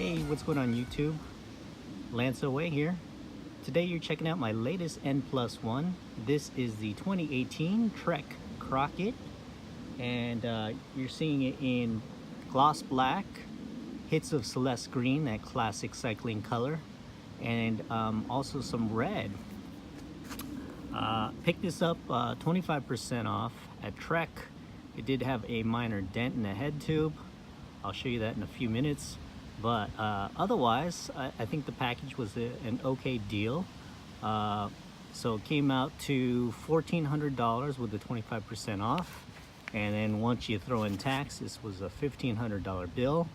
Hey, what's going on YouTube? Lance Away here. Today you're checking out my latest N+1. This is the 2018 Trek Crockett, and you're seeing it in gloss black, hits of Celeste green, that classic cycling color, and also some red. Picked this up 25% off at Trek. It did have a minor dent in the head tube. I'll show you that in a few minutes. But otherwise, I think the package was an okay deal. So it came out to $1,400 with the 25% off. And then once you throw in tax, this was a $1,500 bill.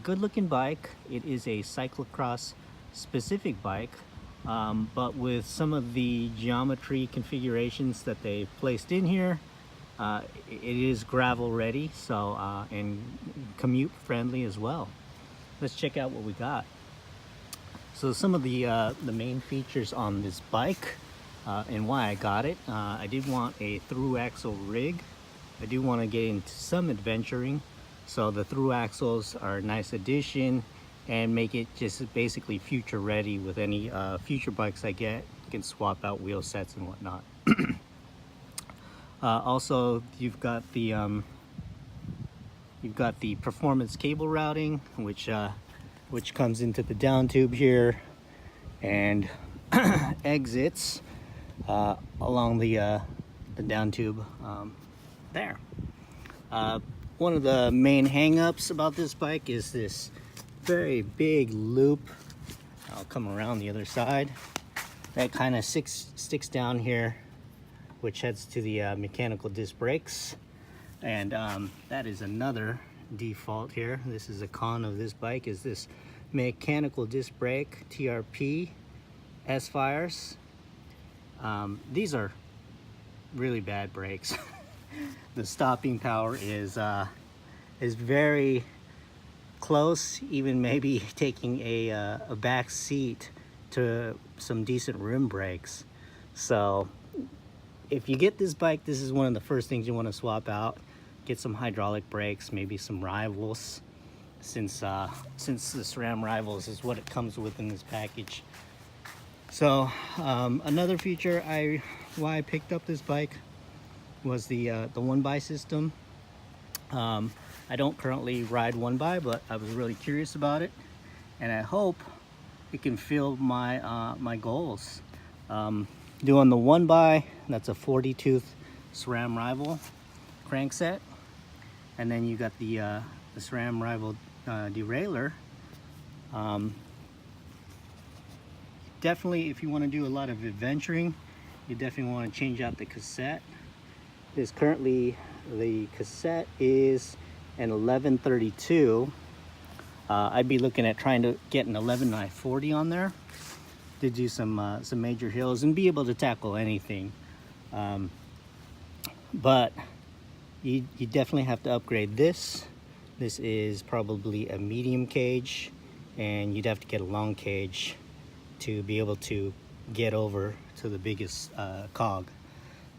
Good looking bike. It is a cyclocross specific bike, but with some of the geometry configurations that they placed in here, it is gravel ready, so and commute friendly as well. Let's check out what we got. So some of the main features on this bike and why I got it. I did want a through axle rig. I do want to get into some adventuring, so the through axles are a nice addition and make it just basically future ready. With any future bikes I get, you can swap out wheel sets and whatnot. Also, you've got the performance cable routing, which comes into the down tube here and exits along the down tube there. One of the main hang-ups about this bike is this very big loop. I'll come around the other side. That kind of sticks down here, which heads to the mechanical disc brakes. And that is another default here. This is a con of this bike, is this mechanical disc brake TRP S-fires. These are really bad brakes. The stopping power is very close, even maybe taking a back seat to some decent rim brakes. So if you get this bike, this is one of the first things you want to swap out. Get some hydraulic brakes, maybe some rivals, since the SRAM rivals is what it comes with in this package. So another feature why I picked up this bike was the 1x system. I don't currently ride 1x, but I was really curious about it, and I hope it can fill my my goals. Doing the 1x, that's a 40 tooth SRAM rival crankset, and then you got the SRAM rival derailleur. Definitely, if you want to do a lot of adventuring, you definitely want to change out the cassette. There's currently, the cassette is an 1132. I'd be looking at trying to get an 11/40 on there to do some major hills and be able to tackle anything. But you definitely have to upgrade this. This is probably a medium cage, and you'd have to get a long cage to be able to get over to the biggest cog.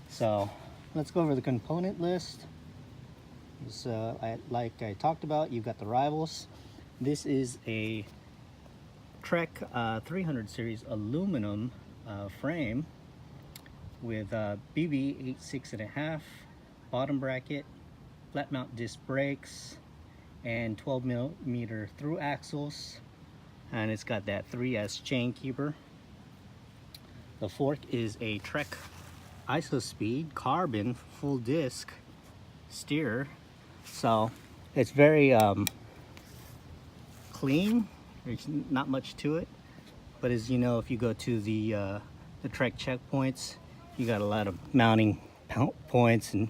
So let's go over the component list. Like I talked about, you've got the rivals. This is a Trek 300 series aluminum frame with BB 86.5 bottom bracket, flat mount disc brakes, and 12mm through axles, and it's got that 3S chain keeper. The fork is a Trek IsoSpeed carbon full disc steer, so it's very clean. There's not much to it, but as you know, if you go to the Trek checkpoints, you got a lot of mounting points and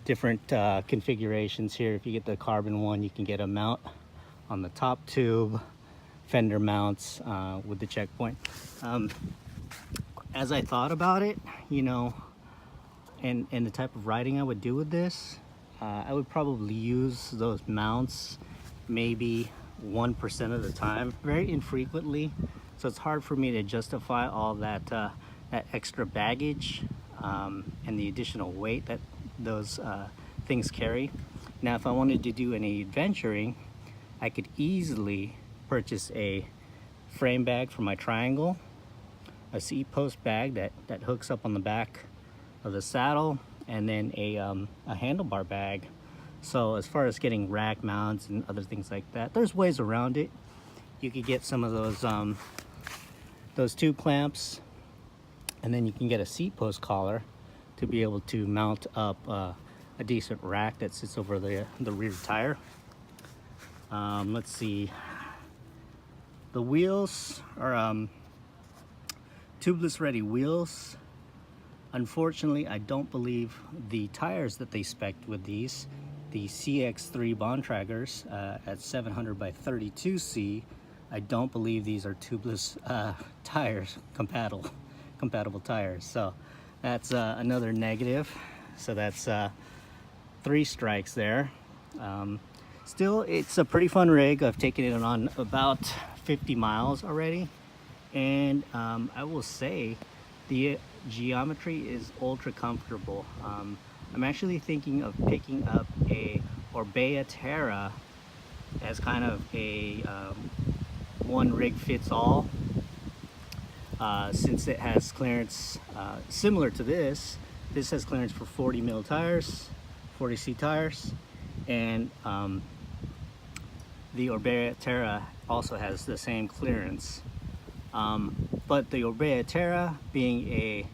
different configurations here. If you get the carbon one, you can get a mount on the top tube, fender mounts with the checkpoint. As I thought about it, you know, and the type of riding I would do with this, I would probably use those mounts maybe 1% of the time, very infrequently. So it's hard for me to justify all that that extra baggage and the additional weight that those things carry. Now, if I wanted to do any adventuring, I could easily purchased a frame bag for my triangle, a seat post bag that hooks up on the back of the saddle, and then a handlebar bag. So as far as getting rack mounts and other things like that, there's ways around it. You could get some of those tube clamps, and then you can get a seat post collar to be able to mount up a decent rack that sits over the rear tire. Let's see. The wheels are tubeless ready wheels. Unfortunately, I don't believe the tires that they spec'd with these, the CX3 Bontragers at 700 by 32C, I don't believe these are tubeless tires, compatible tires. So that's another negative. So that's 3 strikes there. Still, it's a pretty fun rig. I've taken it on about 50 miles already, and I will say the geometry is ultra comfortable. I'm actually thinking of picking up a Orbea Terra as kind of a one rig fits all, since it has clearance similar to this. This has clearance for 40 mil tires, 40C tires, and the Orbea Terra also has the same clearance. But the Orbea Terra, being a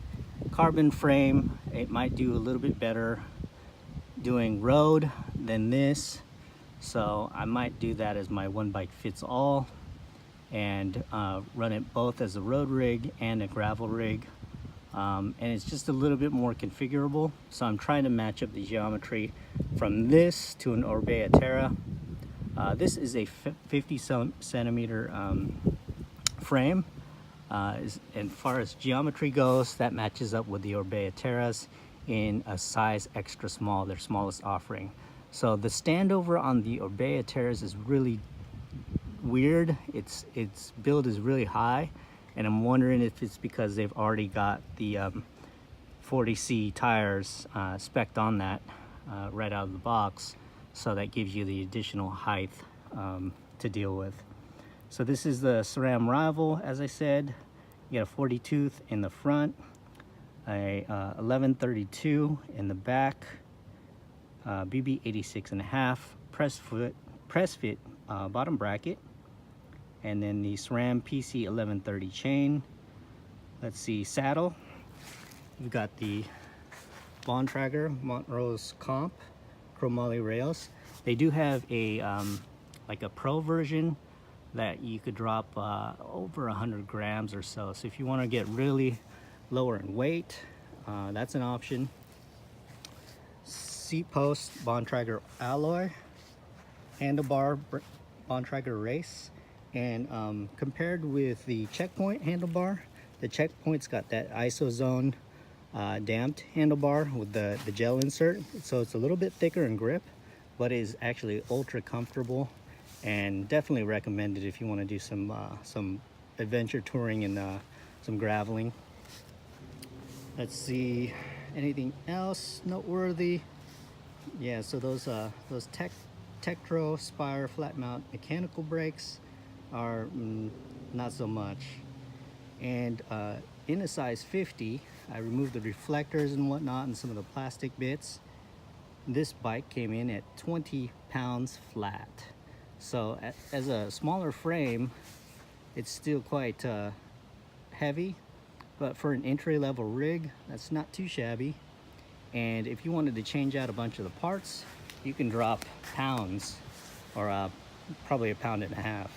carbon frame, it might do a little bit better doing road than this. So I might do that as my one bike fits all, and run it both as a road rig and a gravel rig. And it's just a little bit more configurable. So I'm trying to match up the geometry from this to an Orbea Terra. This is a 50 centimeter frame. As far as geometry goes, that matches up with the Orbea Terras in a size extra small, their smallest offering. So the standover on the Orbea Terras is really weird. Its build is really high, and I'm wondering if it's because they've already got the 40C tires spec'd on that right out of the box. So that gives you the additional height to deal with. So this is the SRAM Rival, as I said. You got a 40 tooth in the front, a 1132 in the back, BB 86.5 press fit bottom bracket, and then the SRAM PC 1130 chain. Let's see, saddle. We've got the Bontrager Montrose Comp chromoly rails. They do have a like a pro version that you could drop over 100 grams or so. So if you want to get really lower in weight, that's an option. Seat post Bontrager alloy, handlebar Bontrager race, and compared with the Checkpoint handlebar, the Checkpoint's got that ISO damped handlebar with the gel insert, so it's a little bit thicker in grip, but is actually ultra comfortable, and definitely recommended if you want to do some adventure touring and some graveling. Let's see, anything else noteworthy? Yeah, so those Tektro Spire flat mount mechanical brakes are not so much. And in a size 50, I removed the reflectors and whatnot and some of the plastic bits. This bike came in at 20 pounds flat. So as a smaller frame, it's still quite heavy, but for an entry-level rig, that's not too shabby. And if you wanted to change out a bunch of the parts, you can drop pounds, or probably 1.5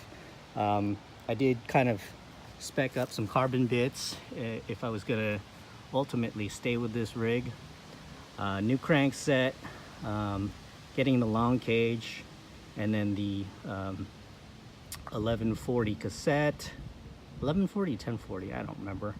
pounds. I did kind of spec up some carbon bits if I was gonna ultimately stay with this rig. New crank set, getting the long cage, and then the 1140 cassette, 1140, 1040, I don't remember.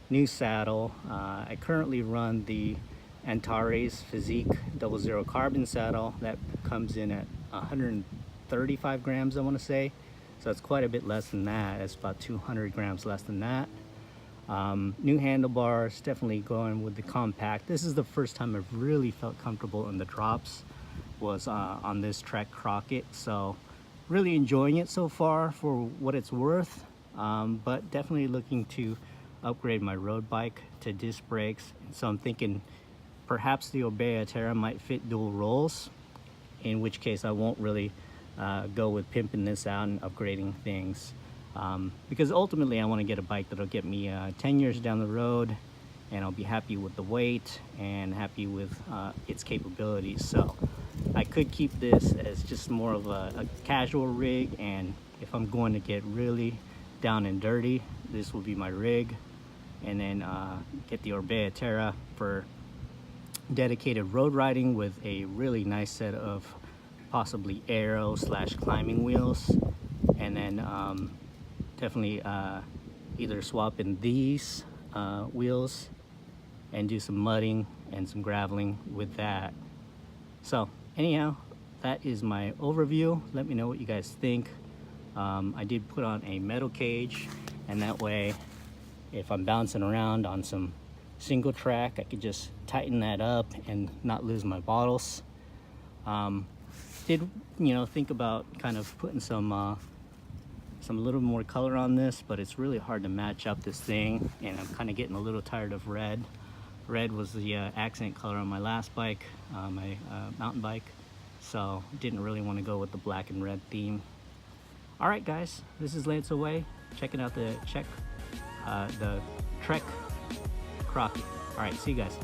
New saddle. I currently run the Antares Physique 00 carbon saddle that comes in at 135 grams, I want to say. So it's quite a bit less than that. It's about 200 grams less than that. New handlebars, definitely going with the compact. This is the first time I've really felt comfortable in the drops, was on this Trek Crockett. So really enjoying it so far for what it's worth, but definitely looking to upgrade my road bike to disc brakes. So I'm thinking perhaps the Orbea Terra might fit dual rolls, in which case I won't really go with pimping this out and upgrading things, because ultimately I want to get a bike that'll get me 10 years down the road, and I'll be happy with the weight and happy with its capabilities. So I could keep this as just more of a casual rig, and if I'm going to get really down and dirty, this will be my rig. And then get the Orbea Terra for dedicated road riding with a really nice set of possibly aero / climbing wheels. And then definitely either swap in these wheels and do some mudding and some graveling with that. So anyhow, that is my overview. Let me know what you guys think. I did put on a metal cage, and that way if I'm bouncing around on some single track, I could just tighten that up and not lose my bottles. Did think about kind of putting some little more color on this, but it's really hard to match up this thing, and I'm kind of getting a little tired of red. Red was the accent color on my last bike, my mountain bike, so didn't really want to go with the black and red theme. All right, guys, this is Lance Away, checking out the Trek Crockett. All right, see you guys.